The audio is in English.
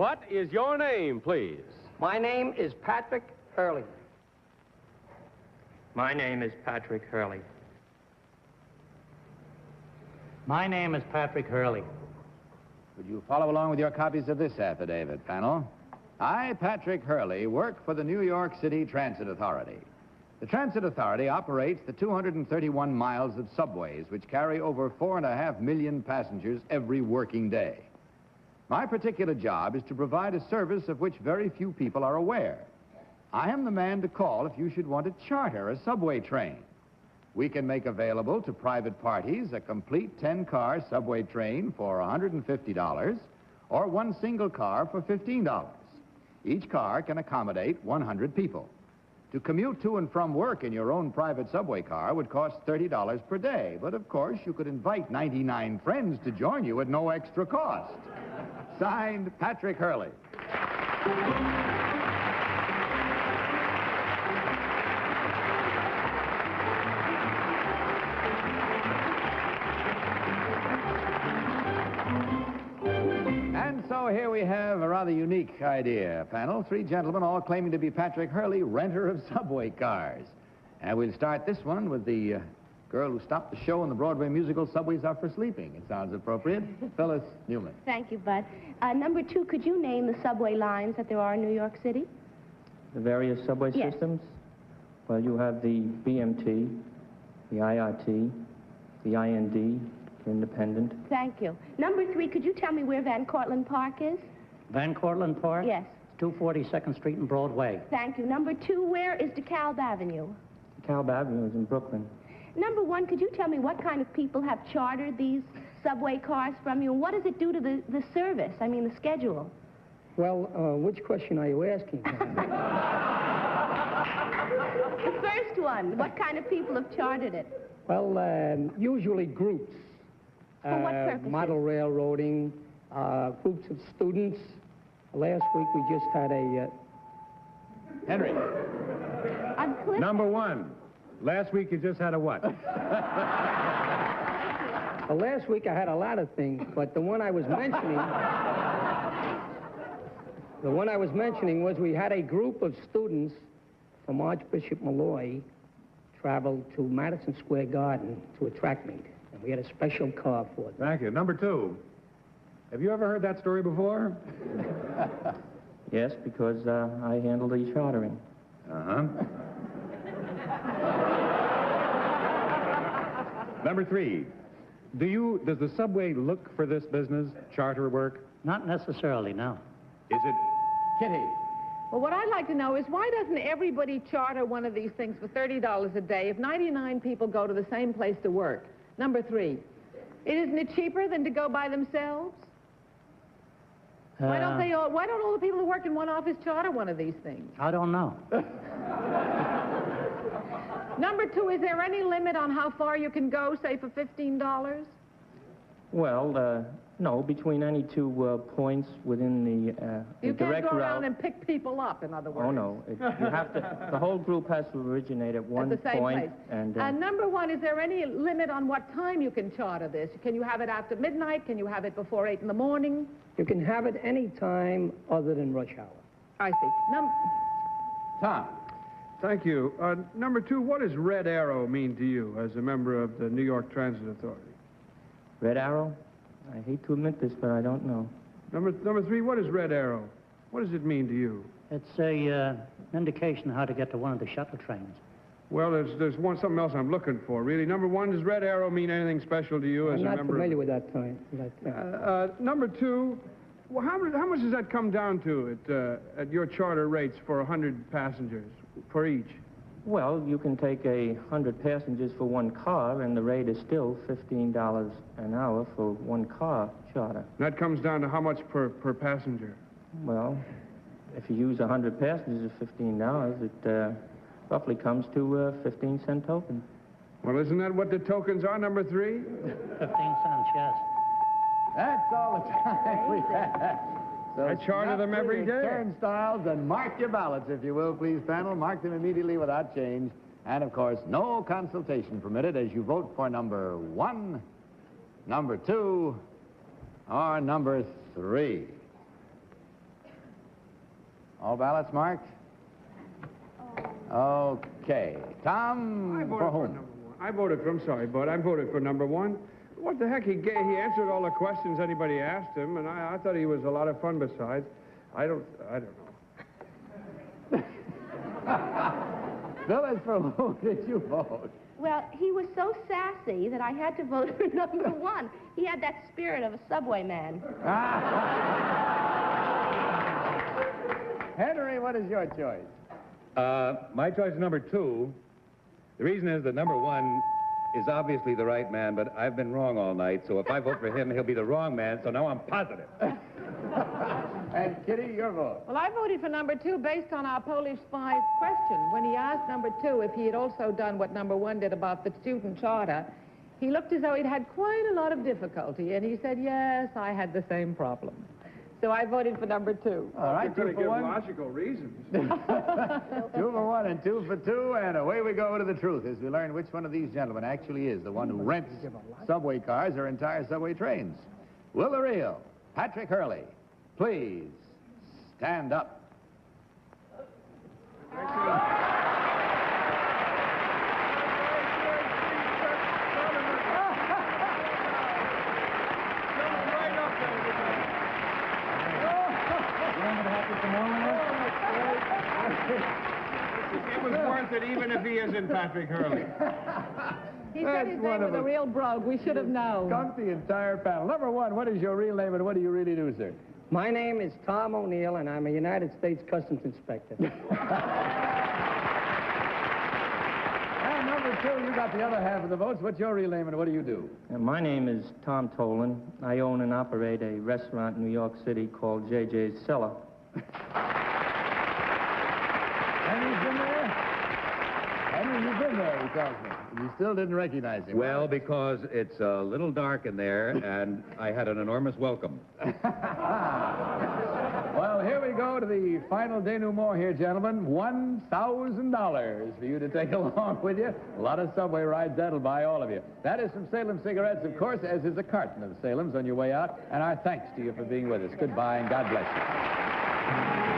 What is your name, please? My name is Patrick Hurley. My name is Patrick Hurley. My name is Patrick Hurley. Would you follow along with your copies of this affidavit, panel? I, Patrick Hurley, work for the New York City Transit Authority. The Transit Authority operates the 231 miles of subways which carry over 4.5 million passengers every working day. My particular job is to provide a service of which very few people are aware. I am the man to call if you should want to charter a subway train. We can make available to private parties a complete 10-car subway train for $150 or one single car for $15. Each car can accommodate 100 people. To commute to and from work in your own private subway car would cost $30 per day, but of course you could invite 99 friends to join you at no extra cost. Signed, Patrick Hurley. So here we have a rather unique idea, panel. 3 gentlemen all claiming to be Patrick Hurley, renter of subway cars. And we'll start this one with the girl who stopped the show in the Broadway musical Subways Are for Sleeping. It sounds appropriate. Phyllis Newman. Thank you, Bud. Number 2, could you name the subway lines that there are in New York City? The various subway systems? Well, you have the BMT, the IRT, the IND, Independent. Thank you. Number 3, could you tell me where Van Cortlandt Park is? Van Cortlandt Park? Yes. 242nd Street and Broadway. Thank you. Number 2, where is DeKalb Avenue? DeKalb Avenue is in Brooklyn. Number 1, could you tell me what kind of people have chartered these subway cars from you, and what does it do to the service, I mean the schedule? Well, which question are you asking? The first one, what kind of people have chartered it? Well, usually groups. For what purposes? Model railroading, groups of students. Last week we just had a... Henry. Number 1. Last week you just had a what? Well, last week I had a lot of things, but the one I was mentioning... the one I was mentioning was we had a group of students from Archbishop Malloy travel to Madison Square Garden to a track meet. And we had a special car for them. Thank you. Number 2. Have you ever heard that story before? Yes, because I handle the chartering. Uh-huh. Number 3. Does the subway look for this business, charter work? Not necessarily, no. Is it? Kitty. Well, what I'd like to know is why doesn't everybody charter one of these things for $30 a day if 99 people go to the same place to work? Number 3, isn't it cheaper than to go by themselves? Why don't all the people who work in one office charter one of these things? I don't know. Number 2, is there any limit on how far you can go, say, for $15? Well, no, between any 2 points within the direct route. You can't go around and pick people up, in other words. Oh, no. You have to, the whole group has to originate at one at the same point. Place. And number 1, is there any limit on what time you can charter this? Can you have it after midnight? Can you have it before 8 in the morning? You can have it any time other than rush hour. I see. Tom. Thank you. Number 2, what does Red Arrow mean to you as a member of the New York Transit Authority? Red Arrow? I hate to admit this, but I don't know. Number 3, what is Red Arrow? What does it mean to you? It's a indication how to get to one of the shuttle trains. Well, there's something else I'm looking for, really. Number 1, does Red Arrow mean anything special to you as a member? I'm not familiar with that time. Number 2, well, how much does that come down to at your charter rates for 100 passengers for each? Well, you can take 100 passengers for one car, and the rate is still $15 an hour for one car charter. That comes down to how much per passenger? Well, if you use 100 passengers at $15, it roughly comes to a 15-cent token. Well, isn't that what the tokens are, number 3? 15 cents, yes. That's all the time we have. So I charter them every day. Turnstiles, and mark your ballots, if you will, please, panel. Mark them immediately without change. And, of course, no consultation permitted as you vote for number 1, number 2, or number 3. All ballots marked? Okay. Tom, I voted for for whom? number one. I voted for, I'm sorry, Bud, I voted for number one. What the heck, he answered all the questions anybody asked him, and I thought he was a lot of fun besides. I don't know. Phyllis, for whom did you vote? Well, he was so sassy that I had to vote for number one. He had that spirit of a subway man. Henry, what is your choice? My choice is number two. The reason is that number one is obviously the right man, but I've been wrong all night, so if I vote for him, he'll be the wrong man, so now I'm positive. And Kitty, your vote. Well, I voted for number two based on our Polish spy's question. When he asked number two if he had also done what number one did about the student charter, he looked as though he'd had quite a lot of difficulty, and he said, yes, I had the same problem. So I voted for number two. All right, You're 2 going to for give 1. logical reasons. 2 for 1 and 2 for 2, and away we go to the truth as we learn which one of these gentlemen actually is the one who rents subway cars or entire subway trains. Will the real Patrick Hurley please stand up? It was worth it, even if he isn't Patrick Hurley. He said his name was a real brogue. We should have known. Come the entire panel. Number one, what is your real name and what do you really do, sir? My name is Tom O'Neill, and I'm a United States Customs Inspector. And number two, you got the other half of the votes. What's your real name and what do you do? My name is Tom Tolan. I own and operate a restaurant in New York City called JJ's Cellar. Henry's been there? Henry, you've been there, he tells me. You still didn't recognize him. Well, because it's a little dark in there, and I had an enormous welcome. Well, here we go to the final denouement here, gentlemen. $1,000 for you to take along with you. A lot of subway rides, that'll buy all of you. That is from Salem Cigarettes, of course, as is a carton of Salem's on your way out. And our thanks to you for being with us. Goodbye, and God bless you.